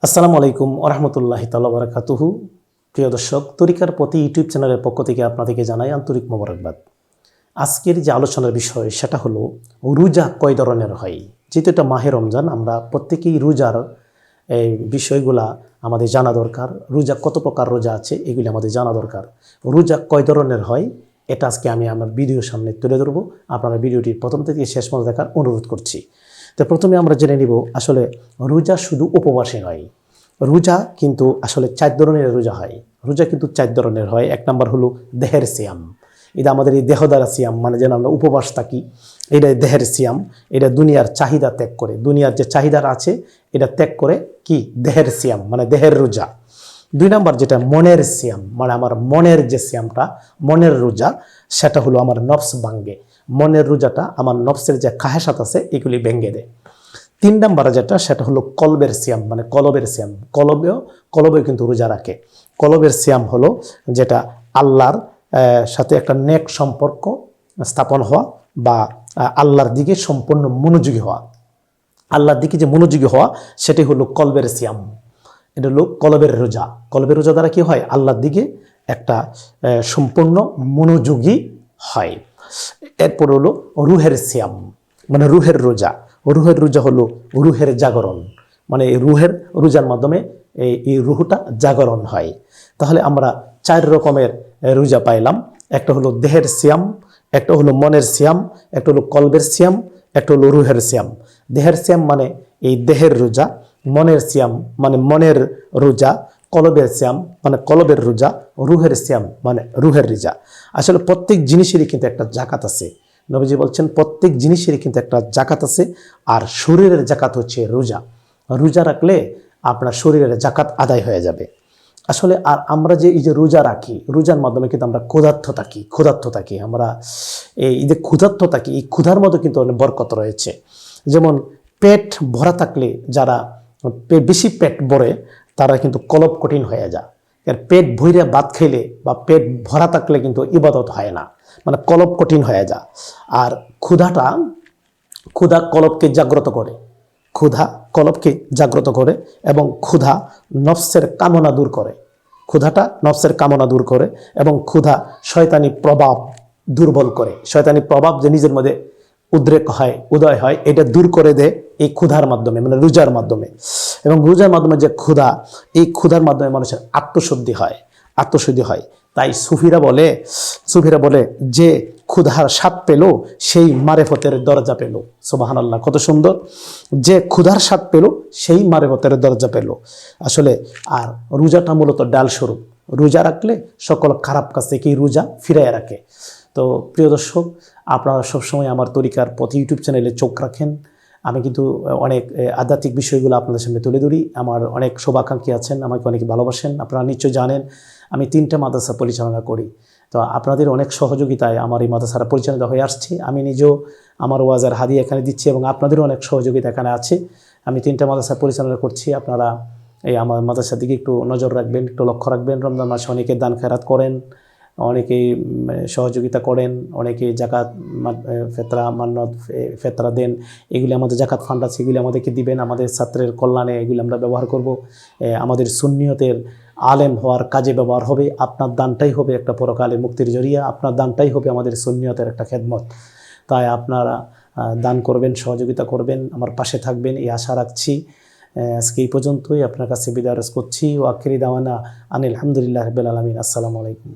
আসসালামু আলাইকুম ওরহমতুল্লাহি তাআলা বারাকাতুহু। প্রিয় দর্শক, তরিকার প্রতি ইউটিউব চ্যানেলের পক্ষ থেকে আপনাদেরকে জানাই আন্তরিক মোবারকবাদ। আজকের যে আলোচনার বিষয় সেটা হলো রোজা কয় ধরনের হয়। যেহেতু এটা মাহে রমজান, আমরা প্রত্যেকেই রোজার এই বিষয়গুলা আমাদের জানা দরকার। রোজা কত প্রকার রোজা আছে এগুলি আমাদের জানা দরকার। রোজা কয় ধরনের হয় এটা আজকে আমি আমার ভিডিওর সামনে তুলে ধরবো। আপনারা ভিডিওটি প্রথম থেকে শেষ পর্যন্ত দেখার অনুরোধ করছি। তো প্রথমে আমরা জেনে নিব আসলে রোজা শুধু উপবাসে নয়, রোজা কিন্তু আসলে 4 ধরনের রোজা হয়। রোজা কিন্তু 4 ধরনের হয়। এক নম্বর হলো দেহের সিয়াম। এটা আমাদের এই দেহ দ্বারা সিয়াম, মানে যেন আমরা উপবাস থাকি, এটা দেহের সিয়াম। এটা দুনিয়ার চাহিদা ত্যাগ করে, দুনিয়ার যে চাহিদা আছে এটা ত্যাগ করে কি দেহের সিয়াম, মানে দেহের রোজা। 2 নম্বর যেটা মনের সিয়াম, মানে আমার মনের যে সিয়ামটা, মনের রোজা, সেটা হলো আমার নফস ভাঙ্গে। মনের রোজাটা আমার নফসের যে খাহেসাত আছে এগুলি ভেঙ্গে দেয়। 3 নম্বরে যেটা সেটা হলো কলবের সিয়াম, মানে কলবের সিয়াম। কলবেও কিন্তু রোজা রাখে। কলবের সিয়াম হলো যেটা আল্লাহর সাথে একটা নেক সম্পর্ক স্থাপন হওয়া বা আল্লাহর দিকে সম্পূর্ণ মনোযোগী হওয়া। আল্লাহর দিকে যে মনোযোগী হওয়া সেটাই হলো কলবের সিয়াম। এটা হলো কলবের রোজা। কলবের রোজা দ্বারা কি হয়? আল্লাহর দিকে একটা সম্পূর্ণ মনোযোগী হয়। এরপর হলো রুহের সিয়াম, মানে রুহের রোজা। রুহের রোজা হলো রুহের জাগরণ, মানে রুহের রোজার মাধ্যমে এই রুহটা জাগরণ হয়। তাহলে আমরা 4 রকমের রোজা পাইলাম। একটা হলো দেহের সিয়াম, একটা হলো মনের সিয়াম, একটা হলো কলবের সিয়াম, একটা হলো রুহের সিয়াম। দেহের সিয়াম মানে এই দেহের রোজা, মনের সিয়াম মানে মনের রোজা, কলবের সিয়াম মানে কলবের রোজা, রুহের সিয়াম মানে রুহের রোজা। আসলে প্রত্যেক জিনিসেরই কিন্তু একটা জাকাত আছে। নবীজি বলছেন প্রত্যেক জিনিসেরই কিন্তু একটা জাকাত আছে, আর শরীরের জাকাত হচ্ছে রোজা। রোজা রাখলে আপনার শরীরের জাকাত আদায় হয়ে যাবে। আসলে আর আমরা যে এই যে রোজা রাখি, রোজার মাধ্যমে কিন্তু আমরা ক্ষুধার্ত থাকি আমরা এই যে ক্ষুধার্ত থাকি, এই ক্ষুধার মধ্যে কিন্তু অনেক বরকত রয়েছে। যেমন পেট ভরা থাকলে, যারা বেশি পেট ভরে তারা কিন্তু কলব কঠিন হয়ে যায়। এর পেট ভইরা ভাত খাইলে বা পেট ভরা থাকলে কিন্তু ইবাদত হয় না, মানে কলব কঠিন হয়ে যায়। আর ক্ষুধা কলবকে জাগ্রত করে, ক্ষুধা কলবকে জাগ্রত করে এবং ক্ষুধা নফসের কামনা দূর করে। ক্ষুধাটা নফসের কামনা দূর করে এবং ক্ষুধা শয়তানি প্রভাব দুর্বল করে। শয়তানি প্রভাব যে নিজের মধ্যে উদয় হয়, এটা দূর করে দেয় এই ক্ষুধার মাধ্যমে, মানে রোজার মাধ্যমে। এবং রোজার মাধ্যমে যে ক্ষুধা, এই ক্ষুধার মাধ্যমে মানুষের আত্মশুদ্ধি হয়। তাই সুফিরা বলে যে ক্ষুধার স্বাদ পেল সেই মারেফতের দরজা পেল। সুবহানাল্লাহ, কত সুন্দর! যে ক্ষুধার স্বাদ পেল সেই মারেফতের দরজা পেল। আসলে আর রোজাটা মূলত ডাল স্বরূপ। রোজা রাখলে সকল খারাপ কাজ থেকে রোজা ফিরাইয়া রাখে। তো প্রিয় দর্শক, আপনারা সবসময় আমার তরিকার প্রতি ইউটিউব চ্যানেলে চোখ রাখেন। আমি কিন্তু অনেক আধ্যাত্মিক বিষয়গুলো আপনাদের সামনে তুলে ধরি। আমার অনেক শুভাকাঙ্ক্ষী আছেন, আমাকে অনেক ভালোবাসেন। আপনারা নিশ্চয় জানেন আমি 3টা মাদ্রাসা পরিচালনা করি। তো আপনাদের অনেক সহযোগিতায় আমার এই মাদ্রাসাটা পরিচালিত হয়ে আসছে। আমি নিজেও আমার ওয়াজের হাদিয়া এখানে দিচ্ছি এবং আপনাদেরও অনেক সহযোগিতা এখানে আছে। আমি 3টা মাদ্রাসা পরিচালনা করছি। আপনারা এই আমার মাদ্রাসার দিকে একটু নজর রাখবেন, একটু লক্ষ্য রাখবেন। রমজান মাসে অনেকে দান খেরাত করেন, অনেকেই সহযোগিতা করেন, অনেকে জাকাত ফেতরা মান্নত ফেতরা দেন। এগুলি আমাদের জাকাত ফান্ড আছে, এগুলি আমাদেরকে দিবেন। আমাদের ছাত্রের কল্যাণে এগুলি আমরা ব্যবহার করব। আমাদের সুন্নিয়তের আলেম হওয়ার কাজে ব্যবহার হবে। আপনার দানটাই হবে একটা পরকালে মুক্তির জরিয়া, আপনার দানটাই হবে আমাদের সুন্নিয়তের একটা খেদমত। তাই আপনারা দান করবেন, সহযোগিতা করবেন, আমার পাশে থাকবেন, এই আশা রাখছি। আজকে এই পর্যন্তই, আপনার কাছে বিদায় করছি। ওয়া আখিরি দাওয়ানা আনিল হামদুলিল্লাহি রাব্বিল আলামিন। আসসালামু আলাইকুম।